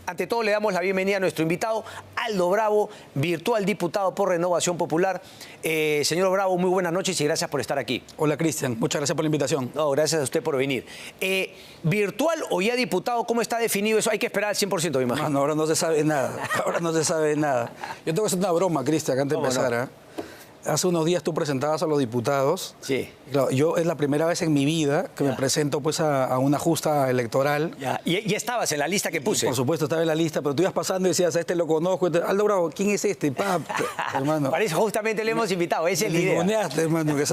ante todo le damos la bienvenida a nuestro invitado, Aldo Bravo, virtual diputado por Renovación Popular. Señor Bravo, muy buenas noches y gracias por estar aquí. Hola, Cristian. Muchas gracias por la invitación. No, gracias a usted por venir. ¿Virtual o ya diputado? ¿Cómo está definido eso? Hay que esperar al 100%, me imagino. Mano, ahora no se sabe nada. Ahora no se sabe nada. Yo tengo que hacer una broma, Cristian, antes de empezar. No? Hace unos días tú presentabas a los diputados. Sí. Claro, yo es la primera vez en mi vida que me presento pues a una justa electoral. Ya. Y estabas en la lista que puse. Y por supuesto, estaba en la lista, pero tú ibas pasando y decías, a este lo conozco. Aldo Bravo, ¿quién es este? Hermano. Para eso justamente le hemos invitado, esa es la idea. Ninguneaste, hermano, que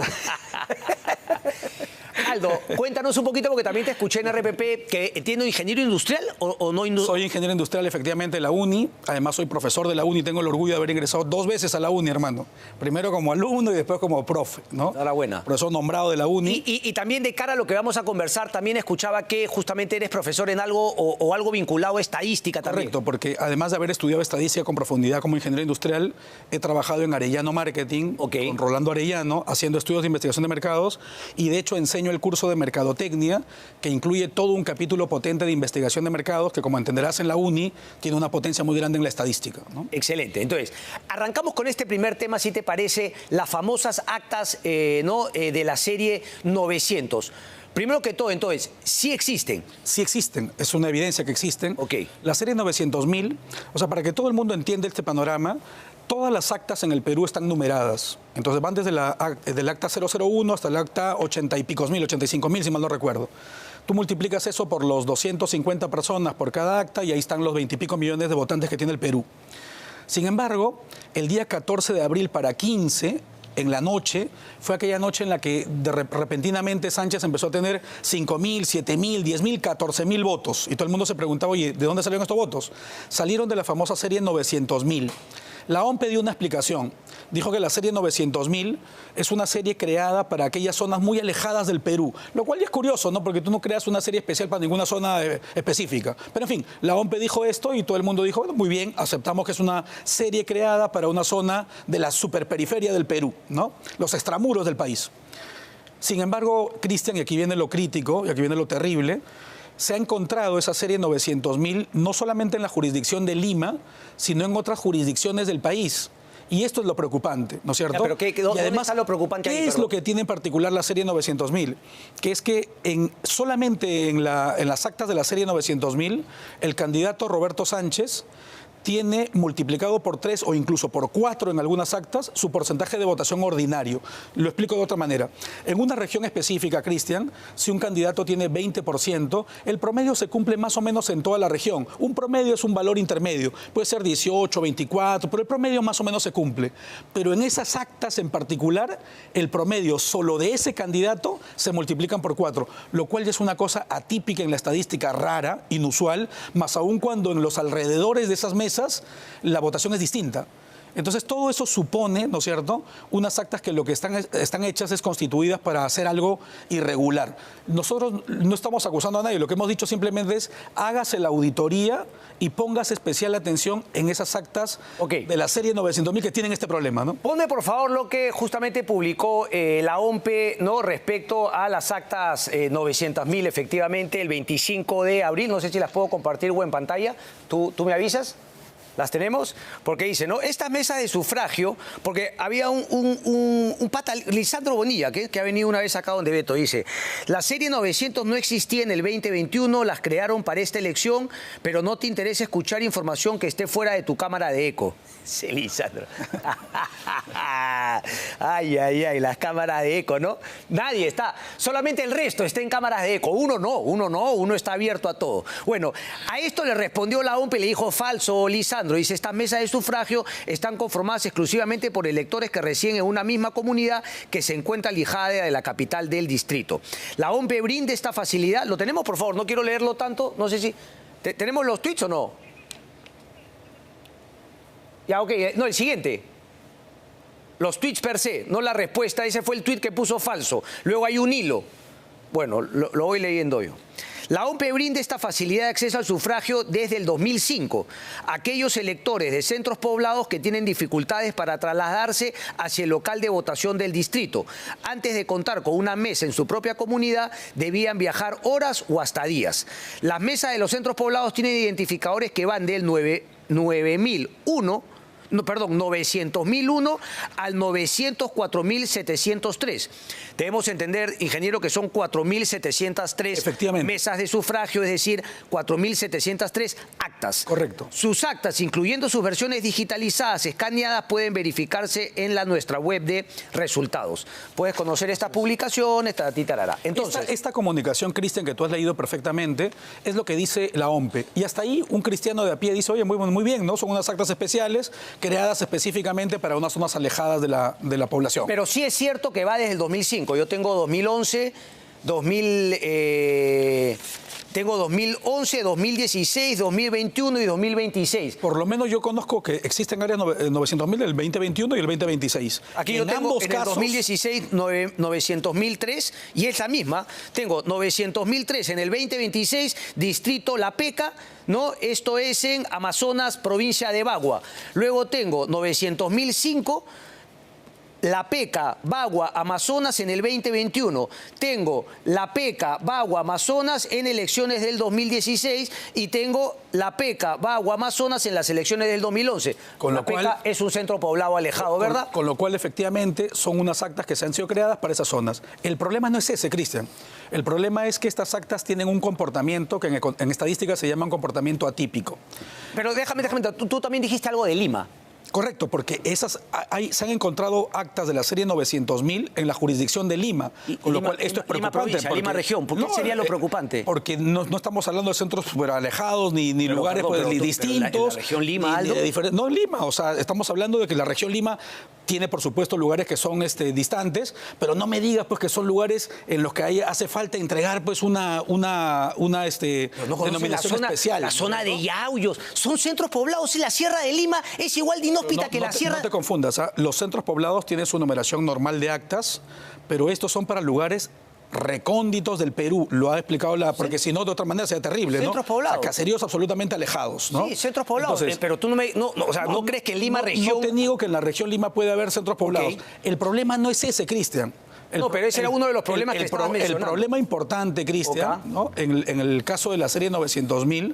Aldo, cuéntanos un poquito, porque también te escuché en RPP, que tiene ingeniero industrial o no industrial. Soy ingeniero industrial, efectivamente, de la UNI. Además, soy profesor de la UNI. Tengo el orgullo de haber ingresado 2 veces a la UNI, hermano. Primero como alumno y después como profe, ¿no? Enhorabuena. Profesor nombrado de la UNI. Y también de cara a lo que vamos a conversar, también escuchaba que justamente eres profesor en algo o algo vinculado a estadística también. Correcto, porque además de haber estudiado estadística con profundidad como ingeniero industrial, he trabajado en Arellano Marketing, con Rolando Arellano, haciendo estudios de investigación de mercados, y de hecho enseño el curso de mercadotecnia, que incluye todo un capítulo potente de investigación de mercados, que como entenderás en la UNI, tiene una potencia muy grande en la estadística, ¿no? Excelente. Entonces, arrancamos con este primer tema, si te parece, las famosas actas de la serie 900. Primero que todo, entonces, ¿sí existen? Sí existen, es una evidencia que existen. Ok. La serie 900.000, o sea, para que todo el mundo entienda este panorama, todas las actas en el Perú están numeradas. Entonces van desde del acta 001 hasta el acta 80 y picos mil, 85.000, si mal no recuerdo. Tú multiplicas eso por los 250 personas por cada acta y ahí están los 20 y pico millones de votantes que tiene el Perú. Sin embargo, el día 14 de abril para 15, en la noche, fue aquella noche en la que repentinamente Sánchez empezó a tener 5.000, 7.000, 10.000, 14.000 votos. Y todo el mundo se preguntaba, oye, ¿de dónde salieron estos votos? Salieron de la famosa serie 900.000. La OMP dio una explicación. Dijo que la serie 900.000 es una serie creada para aquellas zonas muy alejadas del Perú, lo cual ya es curioso, ¿no? Porque tú no creas una serie especial para ninguna zona específica. Pero en fin, la OMP dijo esto y todo el mundo dijo, bueno, muy bien, aceptamos que es una serie creada para una zona de la superperiferia del Perú, ¿no? Los extramuros del país. Sin embargo, Cristian, y aquí viene lo crítico, y aquí viene lo terrible, se ha encontrado esa serie 900.000 no solamente en la jurisdicción de Lima, sino en otras jurisdicciones del país. Y esto es lo preocupante, ¿no es cierto? Ya, pero y además, está lo preocupante ¿qué ahí, es lo que tiene en particular la serie 900.000? Que es que solamente en las actas de la serie 900.000, el candidato Roberto Sánchez tiene multiplicado por 3 o incluso por 4 en algunas actas su porcentaje de votación ordinario. Lo explico de otra manera. En una región específica, Cristian, si un candidato tiene 20%, el promedio se cumple más o menos en toda la región. Un promedio es un valor intermedio. Puede ser 18, 24, pero el promedio más o menos se cumple. Pero en esas actas en particular, el promedio solo de ese candidato se multiplican por 4, lo cual ya es una cosa atípica en la estadística, rara, inusual, más aún cuando en los alrededores de esas mesas la votación es distinta. Entonces, todo eso supone, ¿no es cierto?, unas actas que lo que están hechas es constituidas para hacer algo irregular. Nosotros no estamos acusando a nadie, lo que hemos dicho simplemente es hágase la auditoría y póngase especial atención en esas actas de la serie 900.000 que tienen este problema, ¿no? Ponme, por favor, lo que justamente publicó la OMP, ¿no?, respecto a las actas 900.000, efectivamente, el 25 de abril. No sé si las puedo compartir o en pantalla. ¿Tú me avisas? ¿Las tenemos? Porque dice, ¿no? Esta mesa de sufragio, porque había un pata, Lisandro Bonilla, que ha venido una vez acá donde Beto, dice, la serie 900 no existía en el 2021, las crearon para esta elección, pero no te interesa escuchar información que esté fuera de tu cámara de eco. Sí, Lisandro. Ay, ay, ay, las cámaras de eco, ¿no? Nadie está, solamente el resto está en cámaras de eco. Uno está abierto a todo. Bueno, a esto le respondió la OMP y le dijo, falso, Lisandro. Dice, estas mesas de sufragio están conformadas exclusivamente por electores que residen en una misma comunidad que se encuentra alejada de la capital del distrito. La OMP brinda esta facilidad. ¿Lo tenemos, por favor? No quiero leerlo tanto. No sé si... ¿Tenemos los tweets o no? Ya, ok. No, el siguiente. Los tweets per se, no la respuesta. Ese fue el tweet que puso falso. Luego hay un hilo. Bueno, lo voy leyendo yo. La OMPE brinda esta facilidad de acceso al sufragio desde el 2005. Aquellos electores de centros poblados que tienen dificultades para trasladarse hacia el local de votación del distrito, antes de contar con una mesa en su propia comunidad, debían viajar horas o hasta días. Las mesas de los centros poblados tienen identificadores que van del 900.001 al 904.703. Debemos entender, ingeniero, que son 4.703 mesas de sufragio, es decir, 4.703 actas. Correcto. Sus actas, incluyendo sus versiones digitalizadas, escaneadas, pueden verificarse en nuestra web de resultados. Puedes conocer estas publicaciones, tarará. Entonces, esta comunicación, Cristian, que tú has leído perfectamente, es lo que dice la OMPE. Y hasta ahí un cristiano de a pie dice, oye, muy bien, ¿no? Son unas actas especiales creadas específicamente para unas zonas alejadas de la población. Pero sí es cierto que va desde el 2005. Yo tengo 2011, 2016, 2021 y 2026. Por lo menos yo conozco que existen áreas 900.000 del 2021 y el 2026. Aquí yo tengo en el 2016 900.003 y es la misma. Tengo 900.003 en el 2026, distrito La Peca, ¿no? Esto es en Amazonas, provincia de Bagua. Luego tengo 900.005. La Peca, Bagua, Amazonas en el 2021. Tengo La Peca, Bagua, Amazonas en elecciones del 2016 y tengo La Peca, Bagua, Amazonas en las elecciones del 2011. La Peca es un centro poblado alejado, ¿verdad? Con lo cual, efectivamente, son unas actas que se han sido creadas para esas zonas. El problema no es ese, Cristian. El problema es que estas actas tienen un comportamiento que en estadística se llama un comportamiento atípico. Pero déjame, tú también dijiste algo de Lima. Correcto, porque se han encontrado actas de la serie 900.000 en la jurisdicción de Lima, con lo cual esto es preocupante. Lima provincia, Lima región, ¿por qué sería lo preocupante? Porque no estamos hablando de centros super alejados ni lugares distintos. ¿La región Lima, Aldo? No, Lima, o sea, estamos hablando de que la región Lima tiene, por supuesto, lugares que son distantes, pero no me digas pues que son lugares en los que hace falta entregar pues una denominación especial. La zona de Yauyos, son centros poblados y la Sierra de Lima es igual de inhóspita que la Sierra. No te confundas, ¿eh? Los centros poblados tienen su numeración normal de actas, pero estos son para lugares recónditos del Perú, lo ha explicado porque si no, de otra manera sería terrible, centros poblados. O sea, caseríos absolutamente alejados, ¿no? Sí, centros poblados. Entonces, pero tú no crees que en Lima región... No te digo que en la región Lima puede haber centros poblados. Okay. El problema no es ese, Cristian. Pero ese era uno de los problemas que estabas mencionando. El problema importante, Cristian, ¿no? en el caso de la serie 900.000,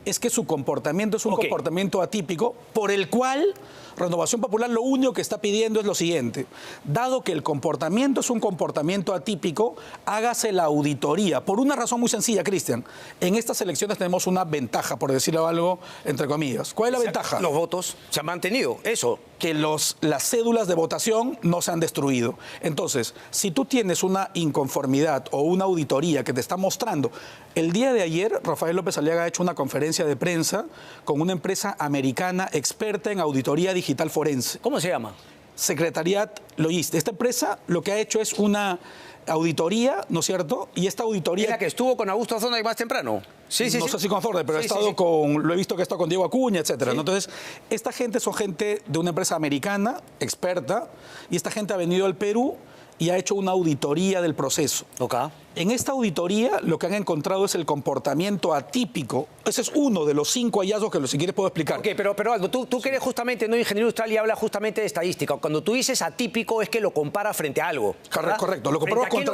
es que su comportamiento es un comportamiento atípico por el cual Renovación Popular lo único que está pidiendo es lo siguiente. Dado que el comportamiento es un comportamiento atípico, hágase la auditoría. Por una razón muy sencilla, Cristian. En estas elecciones tenemos una ventaja, por decirlo algo, entre comillas. ¿Cuál es la ventaja? Los votos se han mantenido, eso. Que las cédulas de votación no se han destruido. Entonces, si tú tienes una inconformidad o una auditoría que te está mostrando... El día de ayer, Rafael López Aliaga ha hecho una conferencia de prensa con una empresa americana experta en auditoría digital forense. ¿Cómo se llama? Secretariat Logist. Esta empresa lo que ha hecho es una auditoría, ¿no es cierto? Y esta auditoría... ¿Es la que estuvo con Augusto Arzona más temprano? Sí. No sé si con Azorda, pero lo he visto que ha estado con Diego Acuña, etcétera. ¿No? Entonces, esta gente son gente de una empresa americana, experta, y esta gente ha venido al Perú y ha hecho una auditoría del proceso. En esta auditoría lo que han encontrado es el comportamiento atípico. Ese es uno de los 5 hallazgos que, si quieres, puedo explicar. Pero Aldo, tú que eres justamente ingeniero industrial y hablas justamente de estadística. Cuando tú dices atípico es que lo comparas frente a algo, ¿verdad? Correcto. Lo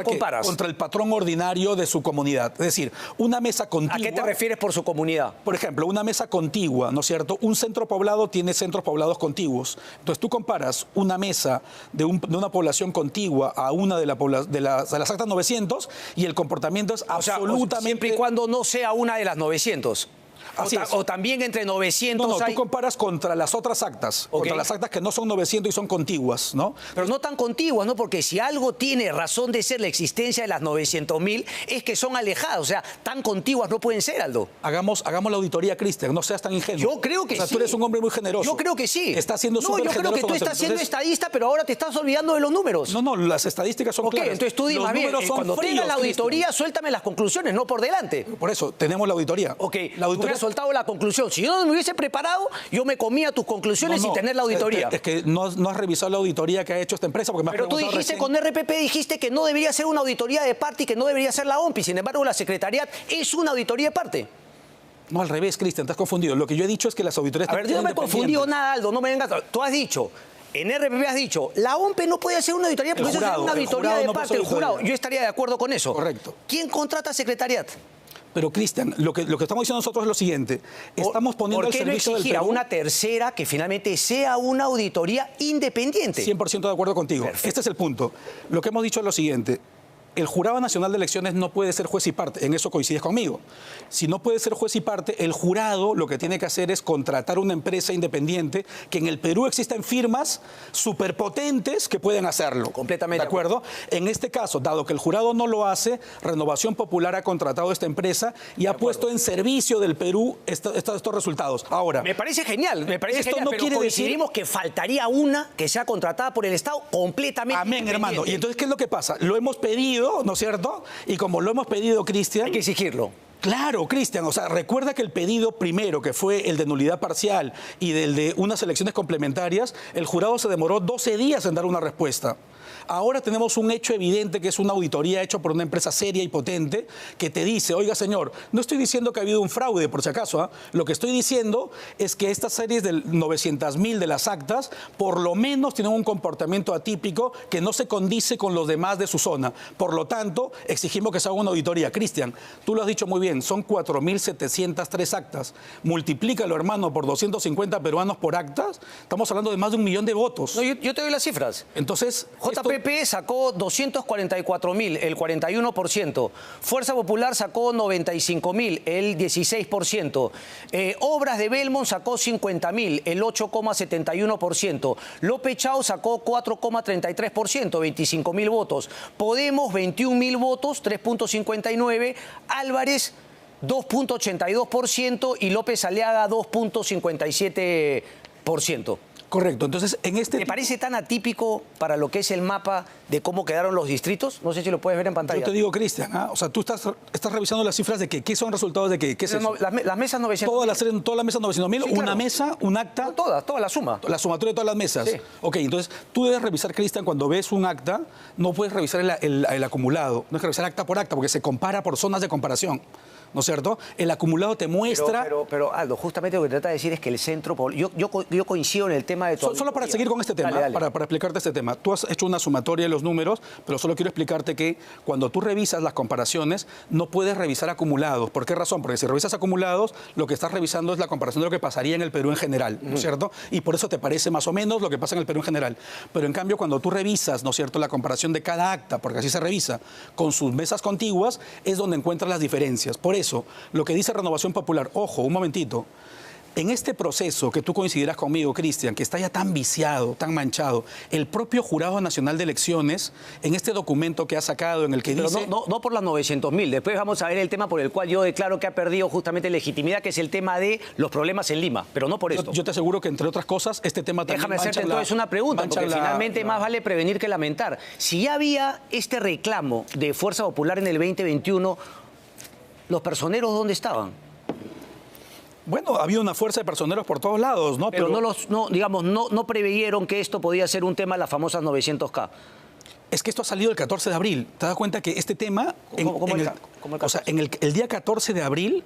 comparas contra el patrón ordinario de su comunidad. Es decir, una mesa contigua... ¿A qué te refieres por su comunidad? Por ejemplo, una mesa contigua, ¿no es cierto? Un centro poblado tiene centros poblados contiguos. Entonces, tú comparas una mesa de una población contigua a una de las actas 900 y el comportamiento es absolutamente... siempre y cuando no sea una de las 900. Así es. O también entre 900 No, tú comparas contra las otras actas, contra las actas que no son 900 y son contiguas, ¿no? Pero no tan contiguas, ¿no? Porque si algo tiene razón de ser la existencia de las 900.000 es que son alejadas, o sea, tan contiguas no pueden ser, Aldo. Hagamos la auditoría, Cristian, no seas tan ingenuo. Yo creo que sí. Tú eres un hombre muy generoso. Yo creo que sí. Estás siendo súper generoso. Yo creo que tú estás siendo estadista, pero ahora te estás olvidando de los números. No, las estadísticas son claras. Entonces tú dime, cuando tenga la auditoría, suéltame las conclusiones, no por delante. Por eso, tenemos la auditoría. La auditoría soltado la conclusión. Si yo no me hubiese preparado, yo me comía tus conclusiones sin tener la auditoría. Es que no has revisado la auditoría que ha hecho esta empresa. Porque me has Pero tú preguntado dijiste recién. con RPP, dijiste que no debería ser una auditoría de parte y que no debería ser la OMPI. Sin embargo, la Secretariat es una auditoría de parte. No, al revés, Cristian, te has confundido. Lo que yo he dicho es que las auditorías... A ver, yo no me he confundido nada, Aldo, no me vengas. Tú has dicho, en RPP has dicho, la OMPE no puede hacer una auditoría porque eso es una auditoría de parte, el jurado. Yo estaría de acuerdo con eso. Correcto. ¿Quién contrata Secretariat? Pero, Cristian, lo que estamos diciendo nosotros es lo siguiente. Estamos poniendo al servicio del Perú... ¿Por qué no exigir a una tercera que finalmente sea una auditoría independiente? 100% de acuerdo contigo. Perfecto. Este es el punto. Lo que hemos dicho es lo siguiente. El Jurado Nacional de Elecciones no puede ser juez y parte. En eso coincides conmigo. Si no puede ser juez y parte, el jurado lo que tiene que hacer es contratar una empresa independiente que en el Perú existen firmas superpotentes que pueden hacerlo. Completamente. ¿De acuerdo? En este caso, dado que el jurado no lo hace, Renovación Popular ha contratado esta empresa y ha puesto en servicio del Perú estos resultados. Ahora, me parece genial, esto genial, no pero quiere coincidimos que faltaría una que sea contratada por el Estado completamente amén, hermano. independiente. Y entonces, ¿qué es lo que pasa? Lo hemos pedido, ¿no es cierto? Y como lo hemos pedido, Cristian... Hay que exigirlo. Claro, Cristian, o sea, recuerda que el pedido primero, que fue el de nulidad parcial y del de unas elecciones complementarias, el jurado se demoró 12 días en dar una respuesta. Ahora tenemos un hecho evidente que es una auditoría hecha por una empresa seria y potente que te dice, oiga señor, no estoy diciendo que ha habido un fraude por si acaso, ¿ah? Lo que estoy diciendo es que estas series de 900.000 de las actas por lo menos tienen un comportamiento atípico que no se condice con los demás de su zona. Por lo tanto, exigimos que se haga una auditoría. Cristian, tú lo has dicho muy bien, son 4.703 actas. Multiplícalo, hermano, por 250 peruanos por actas, estamos hablando de más de 1 millón de votos. No, yo te doy las cifras. Entonces, JPP sacó 244.000, el 41%. Fuerza Popular sacó 95.000, el 16%. Obras de Belmont sacó 50.000, el 8,71%. López Chao sacó 4,33%, 25.000 votos. Podemos, 21.000 votos, 3,59%. Álvarez, 2,82% y López Aliaga, 2,57%. Correcto, entonces en este... ¿Te parece tan atípico para lo que es el mapa de cómo quedaron los distritos? No sé si lo puedes ver en pantalla. Yo te digo, Cristian, o sea, tú estás revisando las cifras de qué son resultados de qué es eso. Las mesas 900. Toda la mesa 900.000, Sí, una claro. mesa, un acta. No, toda la suma. La sumatoria de todas las mesas. Sí. Ok, entonces tú debes revisar, Cristian, cuando ves un acta, no puedes revisar el acumulado, no es que revisar acta por acta, porque se compara por zonas de comparación. ¿No es cierto? El acumulado te muestra... Pero Aldo, justamente lo que trata de decir es que el centro... Yo coincido en el tema de... Solo para seguir con este tema, dale. para explicarte este tema. Tú has hecho una sumatoria de los números, pero solo quiero explicarte que cuando tú revisas las comparaciones, no puedes revisar acumulados. ¿Por qué razón? Porque si revisas acumulados, lo que estás revisando es la comparación de lo que pasaría en el Perú en general, ¿no es cierto? Y por eso te parece más o menos lo que pasa en el Perú en general. Pero en cambio, cuando tú revisas, ¿no es cierto?, la comparación de cada acta, porque así se revisa, con sus mesas contiguas, es donde encuentras las diferencias. Por eso, lo que dice Renovación Popular, ojo, un momentito, en este proceso que tú coincidirás conmigo, Cristian, que está ya tan viciado, tan manchado, el propio Jurado Nacional de Elecciones, en este documento que ha sacado, en el que Pero dice... no por las 900.000. Después vamos a ver el tema por el cual yo declaro que ha perdido justamente legitimidad, que es el tema de los problemas en Lima, pero no por esto. Yo te aseguro que, entre otras cosas, este tema también Déjame hacerte entonces una pregunta, porque finalmente más vale prevenir que lamentar. Si ya había este reclamo de Fuerza Popular en el 2021, ¿los personeros dónde estaban? Bueno, había una fuerza de personeros por todos lados, ¿no? Pero no preveyeron que esto podía ser un tema de las famosas 900K. Es que esto ha salido el 14 de abril. ¿Te das cuenta que este tema... el día 14 de abril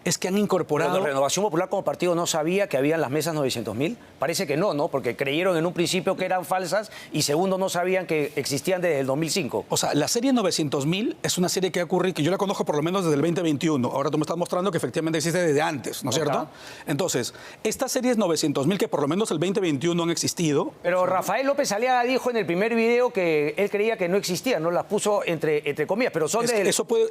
es que han incorporado... Pero Renovación Popular como partido no sabía que habían las mesas 900.000. Parece que no, porque creyeron en un principio que eran falsas y segundo no sabían que existían desde el 2005. O sea, la serie 900.000 es una serie que ha ocurrido, que yo la conozco por lo menos desde el 2021. Ahora tú me estás mostrando que efectivamente existe desde antes, ¿no es cierto? Entonces, estas series 900.000 que por lo menos el 2021 han existido... Pero Rafael López Aliaga dijo en el primer video que él creía que no existían, no las puso entre comillas, pero son de... Eso puede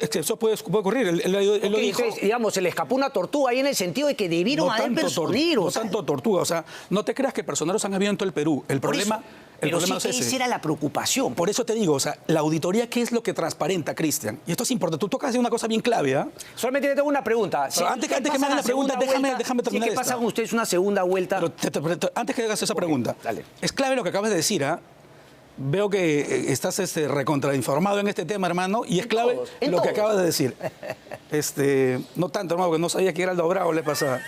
ocurrir. Él lo dijo... Entonces, digamos, se le escapó una tortuga ahí en el sentido de que debieron haber personeros. No tanto tortuga, o sea, no te creas que personeros han habido en todo el Perú. El problema no es ese. Esa era la preocupación. Por eso te digo, o sea, la auditoría, ¿qué es lo que transparenta, Cristian? Y esto es importante. Tú tocas de una cosa bien clave, ¿ah? Solamente te tengo una pregunta. Pero antes que me hagas la pregunta, déjame terminar ¿Qué pasa con ustedes una segunda vuelta? Pero antes que hagas esa pregunta, dale. es clave lo que acabas de decir, ¿ah? Veo que estás recontrainformado en este tema, hermano, y es clave lo que acabas de decir. No tanto, hermano, porque no sabía que era Aldo Bravo, le pasaba.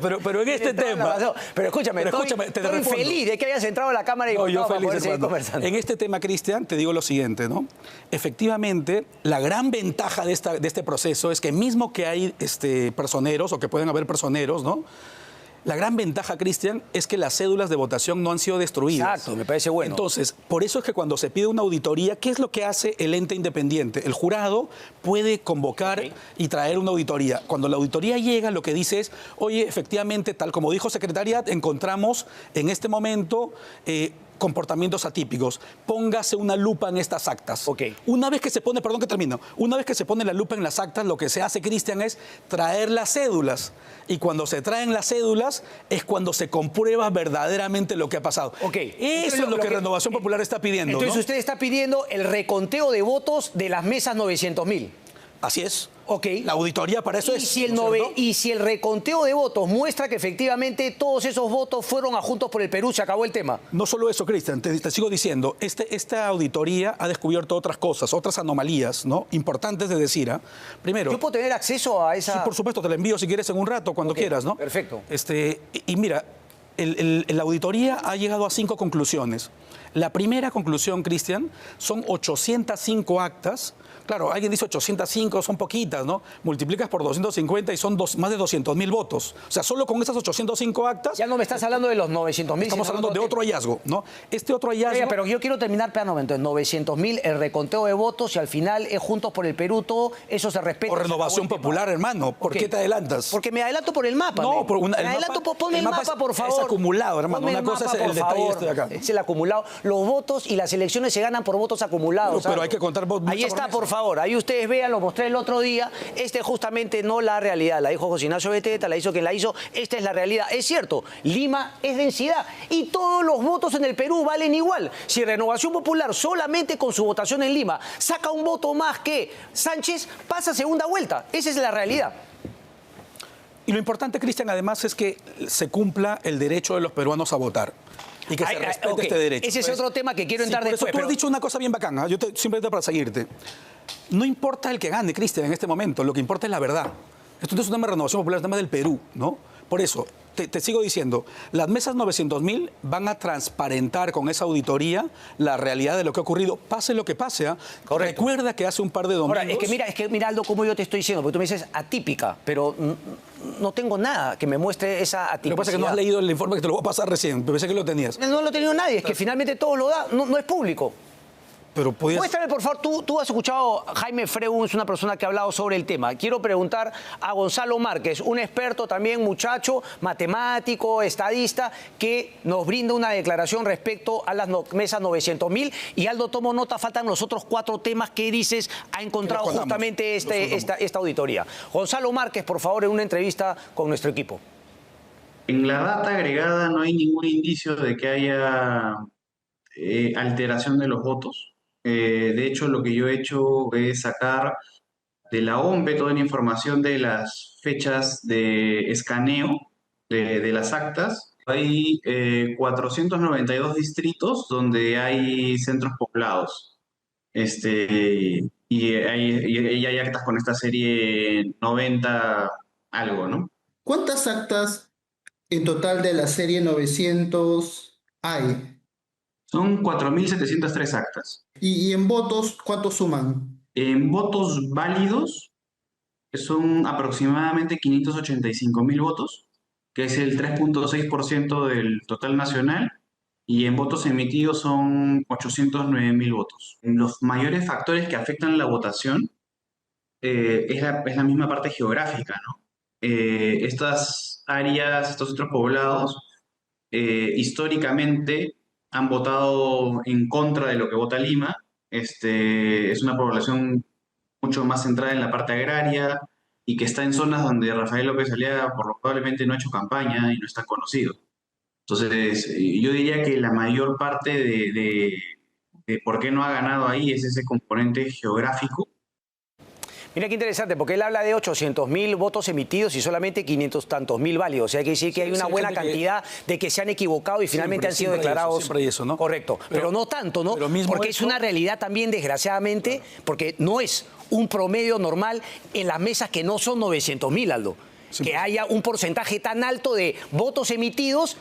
Pero en este tema... Pero escúchame, estoy feliz de que hayas entrado a la cámara y no, yo para feliz, poder seguir hermano. conversando. En este tema, Cristian, te digo lo siguiente, ¿no? Efectivamente, la gran ventaja de este proceso es que mismo que hay personeros, o que pueden haber personeros, ¿no? La gran ventaja, Cristian, es que las cédulas de votación no han sido destruidas. Exacto, me parece bueno. Entonces, por eso es que cuando se pide una auditoría, ¿qué es lo que hace el ente independiente? El jurado puede convocar y traer una auditoría. Cuando la auditoría llega, lo que dice es, oye, efectivamente, tal como dijo Secretariat, encontramos en este momento... comportamientos atípicos. Póngase una lupa en estas actas. Una vez que se pone, perdón que termino, una vez que se pone la lupa en las actas, lo que se hace, Cristian, es traer las cédulas. Y cuando se traen las cédulas es cuando se comprueba verdaderamente lo que ha pasado. Eso es lo que Renovación Popular está pidiendo. Entonces, ¿no? usted está pidiendo el reconteo de votos de las mesas 900.000. Así es. La auditoría para eso es. Y si el reconteo de votos muestra que efectivamente todos esos votos fueron a Juntos por el Perú, se acabó el tema. No solo eso, Cristian, te sigo diciendo, esta auditoría ha descubierto otras cosas, otras anomalías, ¿no? Importantes de decir. Primero... ¿Yo puedo tener acceso a esa...? Sí, por supuesto, te la envío si quieres en un rato, cuando quieras, ¿no? Perfecto. Y mira, la auditoría ha llegado a 5 conclusiones. La primera conclusión, Cristian, son 805 actas. Claro, alguien dice 805, son poquitas, ¿no? Multiplicas por 250 y son más de 200.000 votos. O sea, solo con esas 805 actas... Ya no me estás hablando de los 900.000. Estamos hablando de otro hallazgo, ¿no? Este otro hallazgo... Oiga, pero yo quiero terminar, entonces, 900.000, el reconteo de votos y al final es Juntos por el Perú, todo eso se respeta. Por Renovación Popular, hermano. ¿Por qué te adelantas? Porque me adelanto por el mapa. No, ponme el mapa, por favor. Es acumulado, hermano. Una cosa es el detalle de acá. Es el acumulado. Los votos y las elecciones se ganan por votos acumulados. Pero hay que contar votos. Ahí está, por favor. Ahí ustedes vean, lo mostré el otro día. Justamente no la realidad. La dijo José Ignacio Beteta, la hizo quien la hizo. Esta es la realidad. Es cierto, Lima es densidad y todos los votos en el Perú valen igual. Si Renovación Popular solamente con su votación en Lima saca un voto más que Sánchez, pasa segunda vuelta. Esa es la realidad. Y lo importante, Cristian, además es que se cumpla el derecho de los peruanos a votar. Y que se respete este derecho. Ese es otro tema que quiero entrar después. Tú has dicho una cosa bien bacana, simplemente para seguirte. No importa el que gane, Cristian, en este momento, lo que importa es la verdad. Esto no es un tema de Renovación Popular, es un tema del Perú, ¿no? Por eso, te sigo diciendo, las mesas 900.000 van a transparentar con esa auditoría la realidad de lo que ha ocurrido, pase lo que pase. Recuerda que hace un par de domingos... Ahora, es que mira, Aldo, como yo te estoy diciendo, porque tú me dices atípica, pero no tengo nada que me muestre esa atipicidad. Lo que pasa es que no has leído el informe que te lo voy a pasar recién, pensé que lo tenías. No lo ha tenido nadie, es que finalmente todo lo da, no es público. Pero muéstrame, por favor, tú has escuchado a Jaime Freu, es una persona que ha hablado sobre el tema. Quiero preguntar a Gonzalo Márquez, un experto también, muchacho, matemático, estadista, que nos brinda una declaración respecto a las mesas 900.000. Y Aldo, tomo nota, faltan los otros 4 temas que dices ha encontrado justamente esta auditoría. Gonzalo Márquez, por favor, en una entrevista con nuestro equipo. En la data agregada no hay ningún indicio de que haya alteración de los votos. De hecho, lo que yo he hecho es sacar de la OMPE toda la información de las fechas de escaneo de las actas. Hay 492 distritos donde hay centros poblados. Y hay actas con esta serie 90 algo, ¿no? ¿Cuántas actas en total de la serie 900 hay? Son 4.703 actas. ¿Y en votos cuántos suman? En votos válidos son aproximadamente 585.000 votos, que es el 3.6% del total nacional, y en votos emitidos son 809.000 votos. Los mayores factores que afectan la votación es la misma parte geográfica, ¿no? Estas áreas, estos otros poblados, históricamente han votado en contra de lo que vota Lima. Es una población mucho más centrada en la parte agraria y que está en zonas donde Rafael López Aliaga probablemente no ha hecho campaña y no está conocido. Entonces, yo diría que la mayor parte de por qué no ha ganado ahí es ese componente geográfico. Mira qué interesante, porque él habla de 800.000 votos emitidos y solamente 500 tantos mil válidos. O sea, hay que decir que hay una buena cantidad de que se han equivocado y finalmente han sido declarados. Siempre hay eso, ¿no? Correcto. Pero no tanto, ¿no? Porque es una realidad también, desgraciadamente, porque no es un promedio normal en las mesas que no son 900.000, Aldo. Que haya un porcentaje tan alto de votos emitidos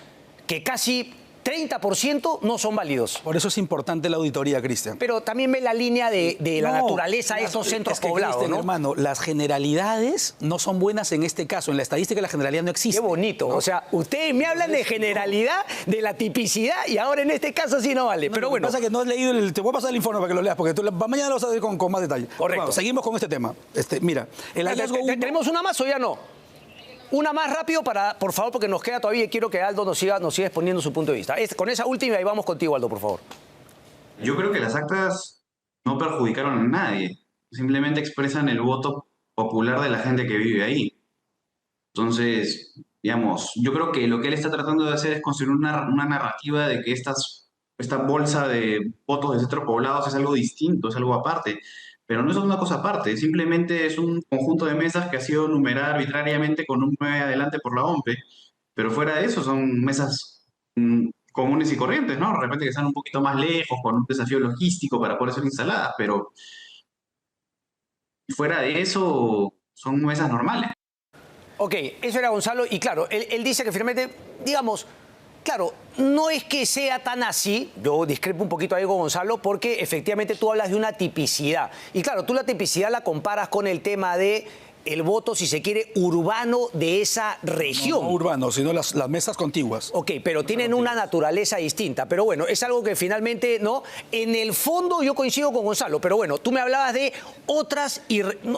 que casi 30% no son válidos. Por eso es importante la auditoría, Cristian. Pero también ve la línea de la naturaleza de estos centros poblados, Cristian, ¿no? hermano, las generalidades no son buenas en este caso. En la estadística la generalidad no existe. Qué bonito. ¿no? O sea, ustedes me hablan de generalidad, de la tipicidad, y ahora en este caso sí no vale. Pero bueno. Lo que pasa es que no has leído te voy a pasar el informe para que lo leas, porque mañana lo vas a ver con más detalle. Correcto. Bueno, seguimos con este tema. Mira, el hallazgo ¿Tenemos una más o ya no? Una más rápido por favor, porque nos queda todavía y quiero que Aldo nos siga exponiendo su punto de vista. Con esa última y vamos contigo, Aldo, por favor. Yo creo que las actas no perjudicaron a nadie, simplemente expresan el voto popular de la gente que vive ahí. Entonces, digamos, yo creo que lo que él está tratando de hacer es construir una narrativa de que esta bolsa de votos de centros poblados es algo distinto, es algo aparte. Pero no es una cosa aparte, simplemente es un conjunto de mesas que ha sido numerada arbitrariamente con un 9 adelante por la OMPE. Pero fuera de eso son mesas comunes y corrientes, ¿no? De repente que están un poquito más lejos, con un desafío logístico para poder ser instaladas, pero fuera de eso son mesas normales. Ok, eso era Gonzalo, y claro, él dice que finalmente, digamos, claro, no es que sea tan así, yo discrepo un poquito ahí con Gonzalo, porque efectivamente tú hablas de una tipicidad. Y claro, tú la tipicidad la comparas con el tema de el voto, si se quiere, urbano de esa región. No urbano, sino las mesas contiguas. Ok, pero tienen una naturaleza distinta. Pero bueno, es algo que finalmente, ¿no? En el fondo yo coincido con Gonzalo, pero bueno, tú me hablabas de otras...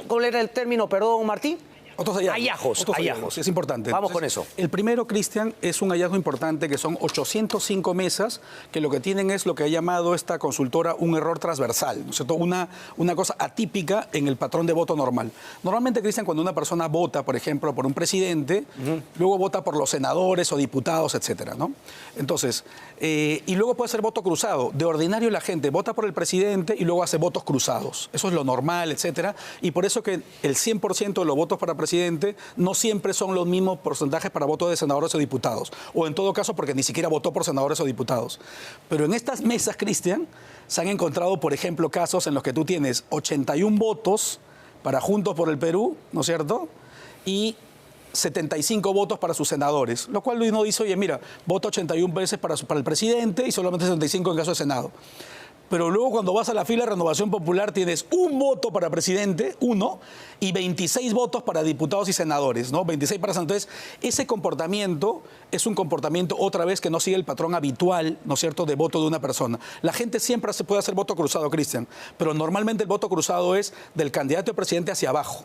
¿Cuál era el término, perdón, Martín? Otros hallazgos. Sí, es importante. Vamos con eso. El primero, Cristian, es un hallazgo importante que son 805 mesas que lo que tienen es lo que ha llamado esta consultora un error transversal, ¿no es cierto? Una cosa atípica en el patrón de voto normal. Normalmente, Cristian, cuando una persona vota, por ejemplo, por un presidente, luego vota por los senadores o diputados, etcétera, ¿no? Entonces, y luego puede ser voto cruzado. De ordinario la gente vota por el presidente y luego hace votos cruzados. Eso es lo normal, etcétera. Y por eso que el 100% de los votos para presidente no siempre son los mismos porcentajes para votos de senadores o diputados. O en todo caso porque ni siquiera votó por senadores o diputados. Pero en estas mesas, Cristian, se han encontrado, por ejemplo, casos en los que tú tienes 81 votos para Juntos por el Perú, ¿no es cierto? Y 75 votos para sus senadores, lo cual uno dice, oye, mira, vota 81 veces para el presidente y solamente 75 en caso de Senado. Pero luego cuando vas a la fila de Renovación Popular tienes un voto para presidente, uno, y 26 votos para diputados y senadores, ¿no? 26 para senadores. Ese comportamiento es un comportamiento, otra vez, que no sigue el patrón habitual, ¿no es cierto?, de voto de una persona. La gente siempre se puede hacer voto cruzado, Cristian, pero normalmente el voto cruzado es del candidato a presidente hacia abajo.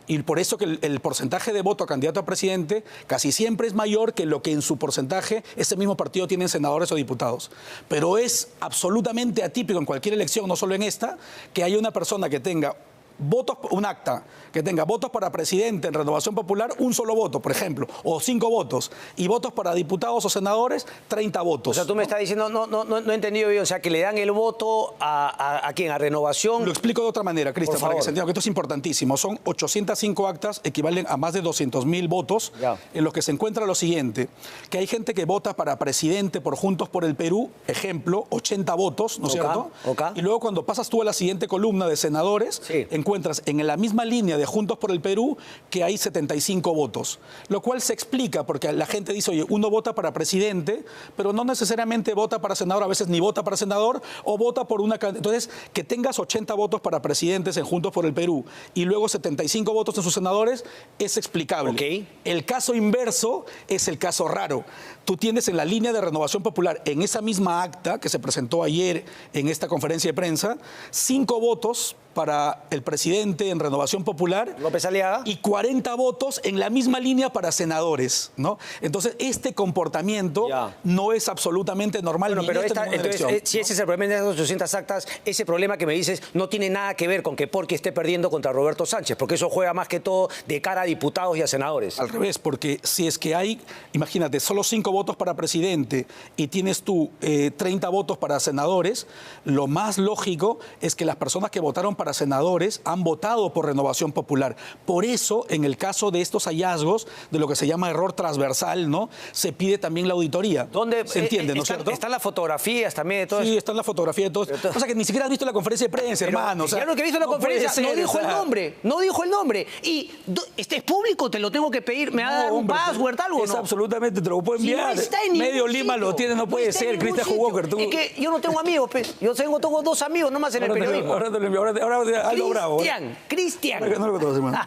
Y por eso que el porcentaje de voto a candidato a presidente casi siempre es mayor que lo que en su porcentaje ese mismo partido tiene en senadores o diputados. Pero es absolutamente atípico en cualquier elección, no solo en esta, que haya una persona que tenga votos, un acta que tenga votos para presidente en Renovación Popular, un solo voto, por ejemplo, o 5 votos, y votos para diputados o senadores, 30 votos. O sea, tú me estás diciendo, no he entendido bien, o sea, que le dan el voto ¿a quién? ¿A Renovación? Lo explico de otra manera, Cristian, para que se entienda, que esto es importantísimo. Son 805 actas, equivalen a más de 200.000 votos, en los que se encuentra lo siguiente, que hay gente que vota para presidente por Juntos por el Perú, ejemplo, 80 votos, ¿no es cierto? Y luego cuando pasas tú a la siguiente columna de senadores, encuentras en la misma línea de Juntos por el Perú que hay 75 votos, lo cual se explica porque la gente dice, oye, uno vota para presidente, pero no necesariamente vota para senador, a veces ni vota para senador o vota por una... Entonces, que tengas 80 votos para presidentes en Juntos por el Perú y luego 75 votos en sus senadores es explicable. El caso inverso es el caso raro. Tú tienes en la línea de Renovación Popular, en esa misma acta que se presentó ayer en esta conferencia de prensa, 5 votos para el presidente en Renovación Popular, López Aliaga, y 40 votos en la misma línea para senadores, ¿no? Entonces, este comportamiento no es absolutamente normal. Bueno, pero entonces, si ese es el problema de esas 800 actas, ese problema que me dices no tiene nada que ver con que Porqui esté perdiendo contra Roberto Sánchez, porque eso juega más que todo de cara a diputados y a senadores. Al revés, porque si es que hay, imagínate, solo 5 votos para presidente y tienes tú 30 votos para senadores, lo más lógico es que las personas que votaron para para senadores han votado por Renovación Popular. Por eso, en el caso de estos hallazgos, de lo que se llama error transversal, ¿no? Se pide también la auditoría. ¿Dónde ¿Se entiende, no es cierto? Están las fotografías también de todo Sí, eso. está en la fotografía de todos. O sea, que ni siquiera has visto la conferencia de prensa, hermano. O sea, ya lo que he visto en la no puede conferencia, no ser, dijo o sea, el nombre, no dijo el nombre. Y este es público, te lo tengo que pedir, me va a dar un hombre, password, algo, es ¿no? absolutamente, te lo puedo Si no enviar. está en ningún Medio Lima sitio, lo tiene, no puede está en ser. ningún Christian sitio. Walker, tú. Es que yo no tengo amigos, pues. Yo tengo dos amigos nomás en el periodismo. Ahora te lo envío. Ahora Aldo Bravo. Cristian. Ahora que no lo conoces, hermano.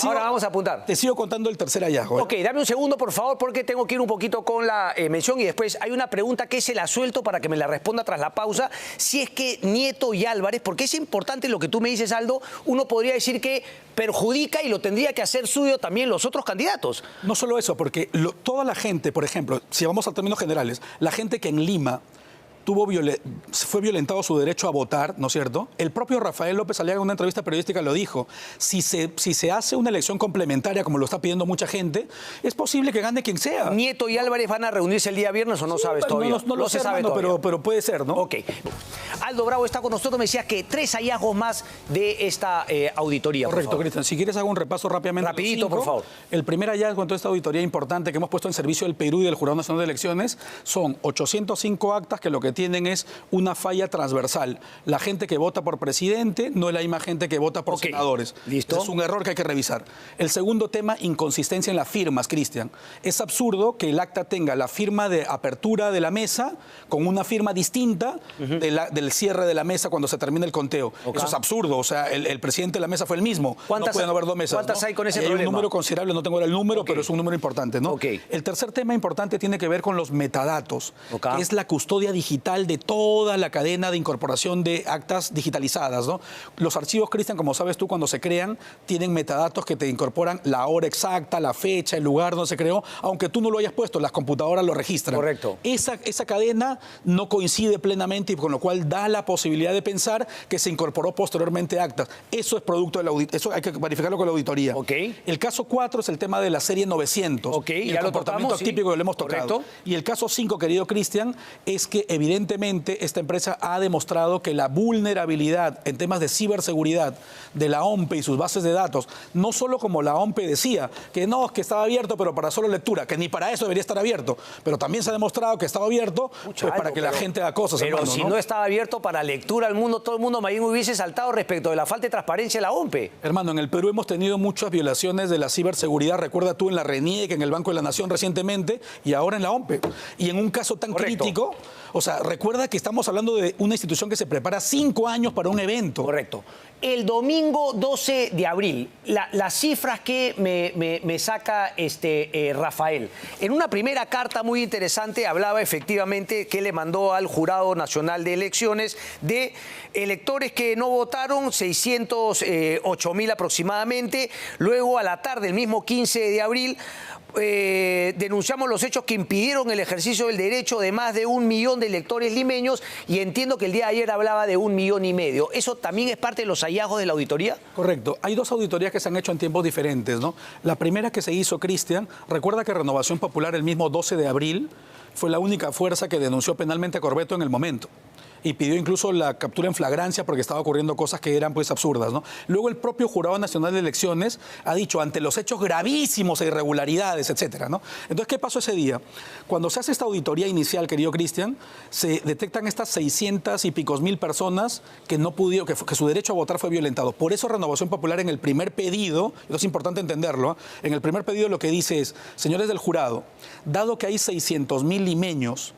Ahora vamos a apuntar. Te sigo contando el tercer hallazgo. Ok, dame un segundo, por favor, porque tengo que ir un poquito con la mención y después hay una pregunta que se la suelto para que me la responda tras la pausa. Si es que Nieto y Álvarez, porque es importante lo que tú me dices, Aldo, uno podría decir que perjudica y lo tendría que hacer suyo también los otros candidatos. No solo eso, porque toda la gente, por ejemplo, si vamos a términos generales, la gente que en Lima fue violentado su derecho a votar, ¿no es cierto? El propio Rafael López Aliaga en una entrevista periodística lo dijo. Si se hace una elección complementaria, como lo está pidiendo mucha gente, es posible que gane quien sea. ¿Nieto y Álvarez van a reunirse el día viernes o no sabes todavía? No lo sé, se sabe hermano, todavía. pero puede ser, ¿no? Ok. Aldo Bravo está con nosotros, me decías que 3 hallazgos más de esta auditoría. Correcto, Cristian. Si quieres hago un repaso rápidamente. Rapidito, por favor. El primer hallazgo en toda esta auditoría importante que hemos puesto en servicio del Perú y del Jurado Nacional de Elecciones son 805 actas que lo que tienen es una falla transversal. La gente que vota por presidente no es la misma gente que vota por senadores. ¿Listo? Es un error que hay que revisar. El segundo tema, inconsistencia en las firmas, Cristian. Es absurdo que el acta tenga la firma de apertura de la mesa con una firma distinta del cierre de la mesa cuando se termina el conteo. Eso es absurdo. O sea, el presidente de la mesa fue el mismo. No pueden haber dos mesas. ¿Cuántas hay con ese hay problema? un número considerable, no tengo ahora el número, pero es un número importante, ¿no? El tercer tema importante tiene que ver con los metadatos, que es la custodia digital de toda la cadena de incorporación de actas digitalizadas, ¿no? Los archivos, Cristian, como sabes tú, cuando se crean, tienen metadatos que te incorporan la hora exacta, la fecha, el lugar donde se creó, aunque tú no lo hayas puesto, las computadoras lo registran. Correcto. Esa cadena no coincide plenamente y con lo cual da la posibilidad de pensar que se incorporó posteriormente actas. Eso es producto de la auditoría. Eso hay que verificarlo con la auditoría. El caso 4 es el tema de la serie 900. Y el comportamiento atípico que le hemos tocado. Correcto. Y el caso 5, querido Cristian, es que evidentemente esta empresa ha demostrado que la vulnerabilidad en temas de ciberseguridad de la OMPE y sus bases de datos, no solo como la OMPE decía, que no, que estaba abierto, pero para solo lectura, que ni para eso debería estar abierto, pero también se ha demostrado que estaba abierto para que la gente haga cosas. Pero hermano, si no estaba abierto para lectura al mundo, todo el mundo me hubiese saltado respecto de la falta de transparencia de la OMPE. Hermano, en el Perú hemos tenido muchas violaciones de la ciberseguridad. Recuerda tú en la RENIEC, en el Banco de la Nación recientemente, y ahora en la OMPE. Y en un caso tan crítico, o sea, recuerda que estamos hablando de una institución que se prepara 5 años para un evento. Correcto. El domingo 12 de abril, las cifras que me saca Rafael. En una primera carta muy interesante hablaba efectivamente que le mandó al Jurado Nacional de Elecciones de electores que no votaron, 608.000 aproximadamente. Luego a la tarde, el mismo 15 de abril, denunciamos los hechos que impidieron el ejercicio del derecho de más de 1 millón de electores limeños y entiendo que el día de ayer hablaba de 1,5 millones. ¿Eso también es parte de los hallazgos de la auditoría? Correcto. Hay 2 auditorías que se han hecho en tiempos diferentes, ¿no? La primera que se hizo, Cristian, recuerda que Renovación Popular el mismo 12 de abril fue la única fuerza que denunció penalmente a Corbeto en el momento. Y pidió incluso la captura en flagrancia porque estaba ocurriendo cosas que eran pues absurdas, ¿no? Luego el propio Jurado Nacional de Elecciones ha dicho ante los hechos gravísimos e irregularidades, etcétera, ¿no? Entonces, ¿qué pasó ese día? Cuando se hace esta auditoría inicial, querido Cristian, se detectan estas 600 y picos mil personas que no pudieron, que su derecho a votar fue violentado. Por eso Renovación Popular en el primer pedido, esto es importante entenderlo, en el primer pedido lo que dice es, señores del jurado, dado que hay 600.000 limeños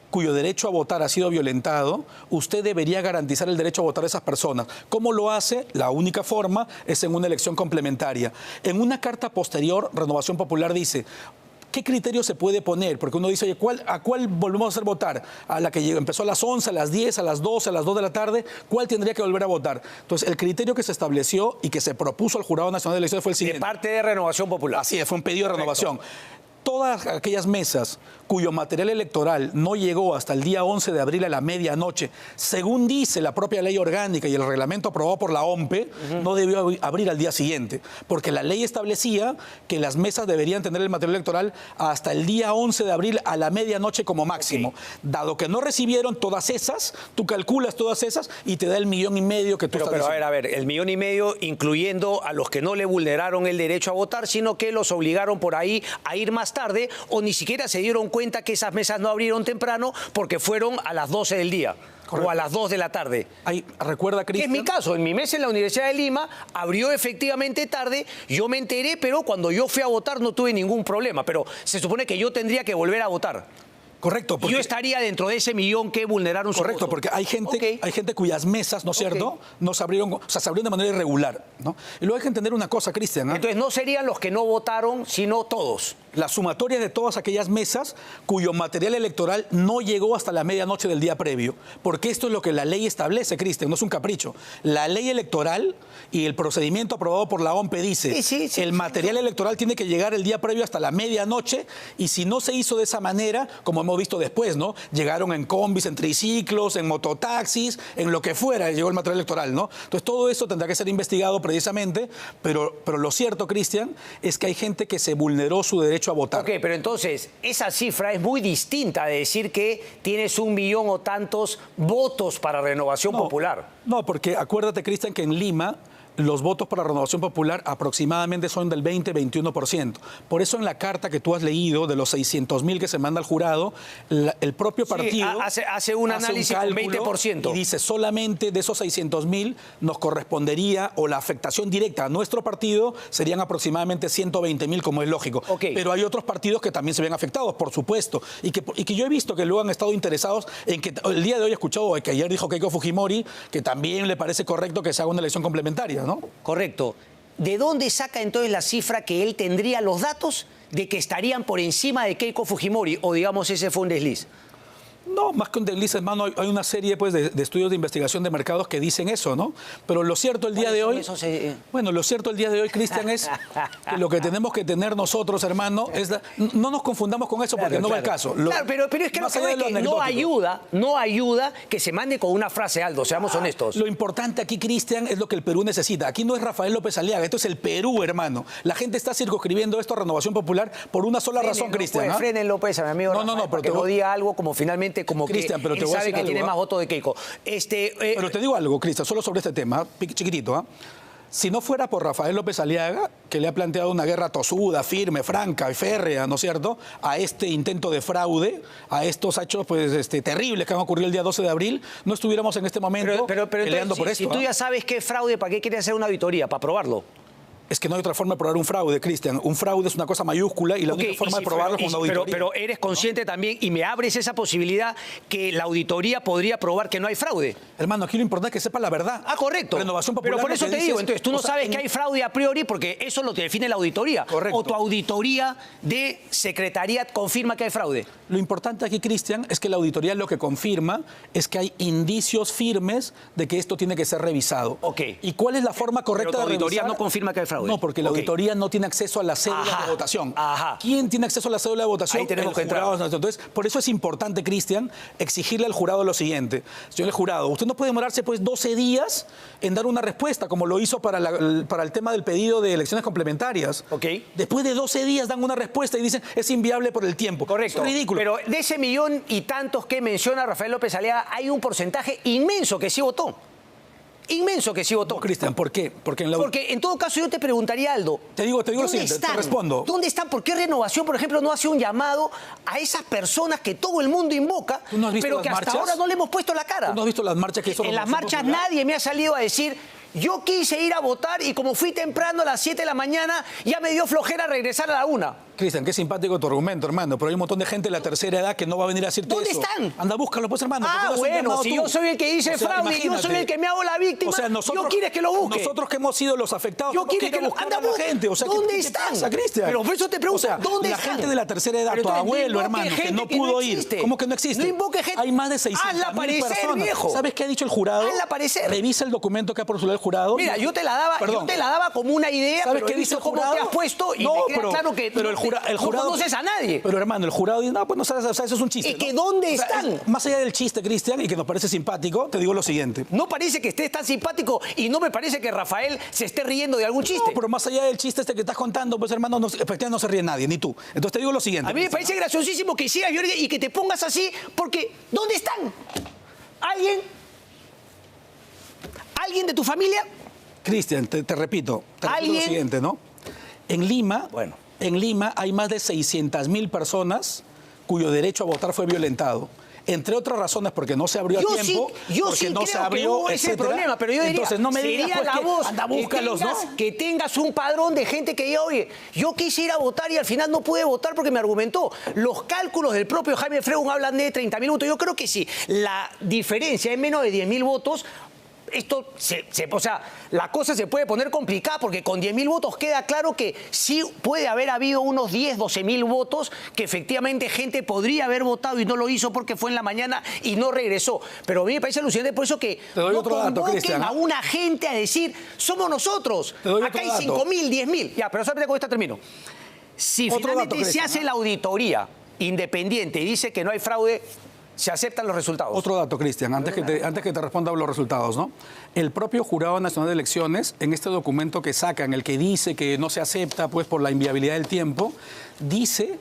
cuyo derecho a votar ha sido violentado, usted debería garantizar el derecho a votar a esas personas. ¿Cómo lo hace? La única forma es en una elección complementaria. En una carta posterior, Renovación Popular dice, ¿qué criterio se puede poner? Porque uno dice, oye, ¿a cuál volvemos a hacer votar? ¿A la que empezó a las 11, a las 10, a las 12, a las 2 de la tarde? ¿Cuál tendría que volver a votar? Entonces, el criterio que se estableció y que se propuso al Jurado Nacional de Elecciones fue el siguiente. De parte de Renovación Popular. Así es, fue un pedido de renovación. todas aquellas mesas cuyo material electoral no llegó hasta el día 11 de abril a la medianoche, según dice la propia ley orgánica y el reglamento aprobado por la OMPE, no debió abrir al día siguiente, porque la ley establecía que las mesas deberían tener el material electoral hasta el día 11 de abril a la medianoche como máximo. Okay. Dado que no recibieron todas esas, tú calculas todas esas y te da el 1,5 millones que tú estás diciendo. Pero a ver, el 1,5 millones incluyendo a los que no le vulneraron el derecho a votar, sino que los obligaron por ahí a ir más tarde o ni siquiera se dieron cuenta que esas mesas no abrieron temprano porque fueron a las 12 del día. Correcto. O a las 2 de la tarde. Recuerda, Cristian. Es mi caso. En mi mesa en la Universidad de Lima abrió efectivamente tarde. Yo me enteré, pero cuando yo fui a votar no tuve ningún problema. Pero se supone que yo tendría que volver a votar. Correcto. Porque yo estaría dentro de ese 1 millón que vulneraron su voto. Correcto, porque hay gente cuyas mesas, ¿no es cierto?, no se abrieron, o sea, se abrieron de manera irregular, ¿no? Y luego hay que entender una cosa, Cristian. Entonces no serían los que no votaron, sino todos. La sumatoria de todas aquellas mesas cuyo material electoral no llegó hasta la medianoche del día previo. Porque esto es lo que la ley establece, Cristian, no es un capricho. La ley electoral y el procedimiento aprobado por la OMPE dice el material electoral tiene que llegar el día previo hasta la medianoche y si no se hizo de esa manera, como hemos visto después, ¿no? Llegaron en combis, en triciclos, en mototaxis, en lo que fuera, llegó el material electoral, ¿no? Entonces todo eso tendrá que ser investigado precisamente, pero lo cierto, Cristian, es que hay gente que se vulneró su derecho a votar. Ok, pero entonces esa cifra es muy distinta de decir que tienes 1 millón o tantos votos para Renovación Popular. No, porque acuérdate, Cristian, que en Lima los votos para Renovación Popular aproximadamente son del 20-21%. Por eso en la carta que tú has leído de los 600,000 que se manda al jurado, el propio partido hace un análisis con 20%. Y dice solamente de esos 600,000 nos correspondería o la afectación directa a nuestro partido serían aproximadamente 120,000, como es lógico. Okay. Pero hay otros partidos que también se ven afectados, por supuesto. Y que yo he visto que luego han estado interesados en que el día de hoy he escuchado que ayer dijo Keiko Fujimori que también le parece correcto que se haga una elección complementaria, ¿no? Correcto. ¿De dónde saca entonces la cifra que él tendría los datos de que estarían por encima de Keiko Fujimori? O digamos ese fue un desliz. No, más que un desliz, hermano, hay una serie pues, de estudios de investigación de mercados que dicen eso, ¿no? Pero lo cierto el día de hoy... Bueno, lo cierto el día de hoy, Cristian, es que lo que tenemos que tener nosotros, hermano, es... No nos confundamos con eso porque no va el caso. Claro, pero es que no ayuda que se mande con una frase, Aldo, seamos honestos. Lo importante aquí, Cristian, es lo que el Perú necesita. Aquí no es Rafael López Aliaga, esto es el Perú, hermano. La gente está circunscribiendo esto a Renovación Popular por una sola razón, Cristian. Frenen López, a mi amigo Rafael, pero que no diga algo como finalmente como Cristian, que pero él sabe que tiene más votos de Keiko. Pero te digo algo, Cristian, solo sobre este tema, chiquitito, Si no fuera por Rafael López Aliaga, que le ha planteado una guerra tosuda, firme, franca y férrea, ¿no es cierto?, a este intento de fraude, a estos hechos pues, terribles que han ocurrido el día 12 de abril, no estuviéramos en este momento peleando por esto. Si tú ya sabes qué es fraude, ¿para qué quieres hacer una auditoría? ¿Para probarlo? Es que no hay otra forma de probar un fraude, Cristian. Un fraude es una cosa mayúscula y la única forma de probarlo es con una auditoría. Pero eres consciente también y me abres esa posibilidad que la auditoría podría probar que no hay fraude. Hermano, aquí lo importante es que sepa la verdad. Correcto. Renovación Popular, pero por eso te digo, entonces tú no sabes que hay fraude a priori porque eso lo define la auditoría. Correcto. O tu auditoría de secretariat confirma que hay fraude. Lo importante aquí, Cristian, es que la auditoría lo que confirma es que hay indicios firmes de que esto tiene que ser revisado. Ok. ¿Y cuál es la forma correcta de revisar? La auditoría no confirma que hay fraude. No, porque la auditoría no tiene acceso a la cédula de votación. ¿Quién tiene acceso a la cédula de votación? Ahí tenemos que entrar. Entonces, por eso es importante, Cristian, exigirle al jurado lo siguiente. Señor jurado, usted no puede demorarse pues 12 días en dar una respuesta, como lo hizo para el tema del pedido de elecciones complementarias. Después de 12 días dan una respuesta y dicen es inviable por el tiempo. Correcto. Es ridículo. Pero de ese 1 millón y tantos que menciona Rafael López Aliaga, hay un porcentaje inmenso que sí votó. Inmenso que sí votó. No, Cristian, ¿por qué? Porque en todo caso yo te preguntaría, Aldo. Te digo lo siguiente, te respondo. ¿Dónde están? ¿Por qué Renovación, por ejemplo, no hace un llamado a esas personas que todo el mundo invoca, pero que hasta ahora no le hemos puesto la cara? ¿Tú no has visto las marchas que hizo En las marchas nadie me ha salido a decir... Yo quise ir a votar y como fui temprano a las 7 de la mañana, ya me dio flojera regresar a la 1. Cristian, qué simpático tu argumento, hermano, pero hay un montón de gente de la tercera edad que no va a venir a decirte ¿Dónde eso. están? Anda, búscalo, pues, hermano. Bueno, si yo soy el que dice fraude y yo soy el que me hago la víctima, yo quieres que lo busque. Nosotros que hemos sido los afectados, yo quiero que buscar a la gente. ¿Dónde están? Cristian? Pero por eso te pregunto, ¿dónde están? La gente de la tercera edad, tu abuelo, hermano, que no pudo ir. ¿Cómo que no existe? No invoque gente. Hay más de 600,000 personas. Viejo. ¿Sabes qué ha dicho el jurado? Hazla aparecer. Revisa el documento que ha postulado el jurado. Mira, yo te la daba como una idea, ¿sabes pero qué dice el jurado? Cómo te has puesto y no, me queda claro que pero el no conoces a nadie. Pero hermano, el jurado dice, no, pues no sabes, o sea, eso es un chiste. ¿Y que dónde están? Más allá del chiste, Cristian, y que nos parece simpático, te digo lo siguiente. No parece que estés tan simpático y no me parece que Rafael se esté riendo de algún chiste. No, pero más allá del chiste este que estás contando, pues hermano, efectivamente no se ríe nadie, ni tú. Entonces te digo lo siguiente. A mí me parece graciosísimo que sigas y que te pongas así, porque ¿dónde están? ¿Alguien de tu familia? Cristian, te repito ¿Alguien? lo siguiente, ¿no? En Lima, Bueno. en Lima hay más de 600.000 personas cuyo derecho a votar fue violentado. Entre otras razones, porque no se abrió a tiempo, yo sí no creo se abrió, que hubo ese etcétera. problema, pero yo diría, entonces no me digas sería pues, la que voz anda, búscalos, ¿no? que tengas un padrón de gente que diga, oye, yo quise ir a votar y al final no pude votar porque me argumentó. Los cálculos del propio Jaime Fregun hablan de 30.000 votos. Yo creo que si la diferencia es menos de 10.000 votos, esto, o sea, la cosa se puede poner complicada porque con 10.000 votos queda claro que sí puede haber habido unos 10, 12.000 votos que efectivamente gente podría haber votado y no lo hizo porque fue en la mañana y no regresó. Pero a mí me parece alucinante por eso que te doy no otro dato, convoquen Cristian, a una gente a decir, somos nosotros. Te doy Acá otro hay dato. 5.000, 10.000. Ya, pero solamente con esto termino. Si Otro finalmente dato, se Cristian, hace la auditoría independiente y dice que no hay fraude, se aceptan los resultados. Otro dato, Cristian, antes que te responda los resultados, ¿no? El propio Jurado Nacional de Elecciones, en este documento que saca, en el que dice que no se acepta pues, por la inviabilidad del tiempo, dice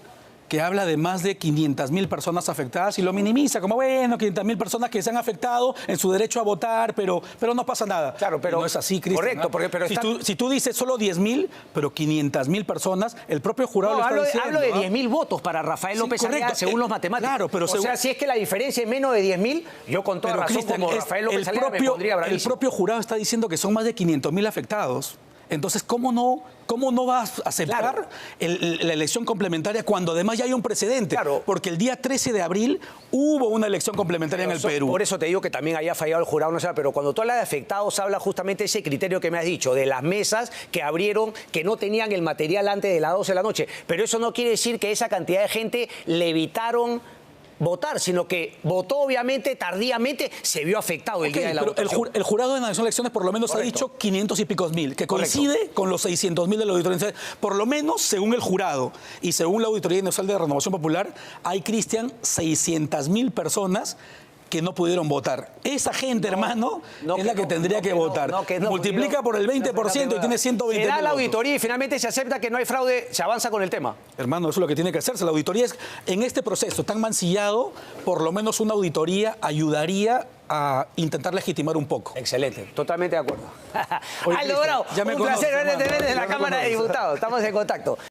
que habla de más de 500.000 personas afectadas y lo minimiza, como bueno, 500.000 personas que se han afectado en su derecho a votar, pero no pasa nada. Claro, pero y no es así, Cristian. correcto, ¿no? pero si tú dices solo 10.000, pero 500.000 personas, el propio jurado No, lo está hablo diciendo. de 10.000 votos para Rafael Sí, López correcto. Aliaga, según los matemáticos. Claro, pero o sea, si es que la diferencia es menos de 10.000, yo con toda Pero, razón, Cristian, como es Rafael López el Aliaga, me pondría el bravísimo. propio jurado está diciendo que son más de 500.000 afectados. Entonces, ¿cómo no vas a aceptar Claro. la elección complementaria cuando además ya hay un precedente? Claro. Porque el día 13 de abril hubo una elección complementaria en el Perú. Por eso te digo que también haya fallado el jurado, no sé, pero cuando tú hablas de afectados, habla justamente ese criterio que me has dicho, de las mesas que abrieron, que no tenían el material antes de las 12 de la noche. Pero eso no quiere decir que esa cantidad de gente le evitaron votar, sino que votó obviamente tardíamente, se vio afectado el día de la Pero votación. el jurado de Nación de Elecciones por lo menos Correcto. ha dicho 500 y picos mil, que Correcto. coincide con los 600.000 de la Auditoría Nacional. Por lo menos, según el jurado y según la Auditoría Nacional de Renovación Popular, hay, Cristian, 600.000 personas que no pudieron votar. Esa gente, hermano, es la que tendría que votar. Multiplica por el 20% y tiene 120.000 Se da la votos. auditoría y finalmente se acepta que no hay fraude, se avanza con el tema. Hermano, eso es lo que tiene que hacerse. La auditoría es, en este proceso tan mancillado, por lo menos una auditoría ayudaría a intentar legitimar un poco. Excelente, totalmente de acuerdo. Oye, Aldo Bravo, ya me un conoces, placer verte hermano. desde Ya la me Cámara de conoces. Diputados. Estamos en contacto.